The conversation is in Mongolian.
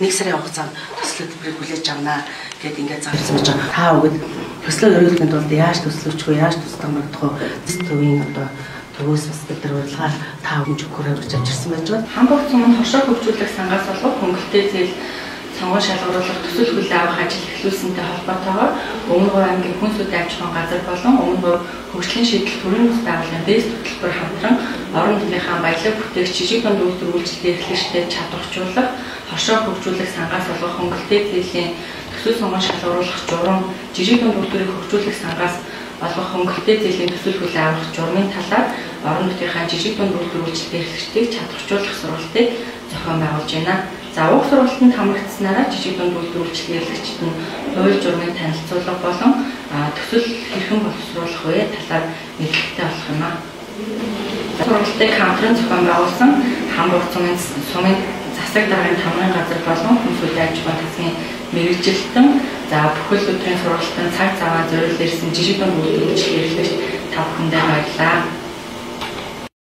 1 сарын хугацаанд төсөл хөтөлбөрийг хүлээж авнаа гэдээ ингээд зарсан гэж байгаа. Та өгöd төслөө өргөхөнд бол яаж төслөчгүй, яаж тусдагмагдах вэ? Төвийн одоо төвөөс бас бид нар урилгаар та өгөн зөвхөн авч авчирсан байж байгаа. Хамбогц суманд хошоо хөгжүүлэх сангаас болов хөнгөлтэй зээл сонгон шалгаруулах төсөл хүлээн авах ажил эхлүүлсэнтэй холбоотойгоор Өмнөговь аймгийн хүн сүдийн аж ахуйн газар болон Өмнөговь хөгжлийн шийдэл төрийн бас байгууллагын дэс хөтөлбөр хамтран орон нутгийн баялаг бүтээгч жижиг дунд үйлдвэр үйлчлэгээ эрхлэгчдэд чадваржуулах, хошоо хөгжүүлэх сангаас олгох хөнгөлтэй зээлийн төсөл сонгон шалгаруулах журам, жижиг дунд үйлдвэрийг хөгжүүлэх сангаас олгох хөнгөлтэй зээлийн төсөл хүлээн авах журмын талаар орон нутгийн жижиг дунд үйлдвэр үйлчлэгээ эрхлэгчдийг чадваржуулах сургалтыг зохион байгуулж байна. За уг сургалтанд хамрагдсанараа жижиг дунд үйлдвэр үйлчлэгээ эрхлэгчид нь хууль журмыг танилцуулах болон төсөл хэрхэн боловсруулах вэ талаар мэдлэгтэй болох юм аа. Сургалтыг хамтран зохион байгуулсан Хамбогц сумын засаг даргын тамгын газар болон хүн сүдийн аж ахуйн тасгийн мэргэжилтэн бүхэл өдрийн сургалтанд цаг зав зориулж ирсэн жижиг дунд үйлдвэр үйлчлэгээ эрхлэгч та бүхэндээ баярлалаа.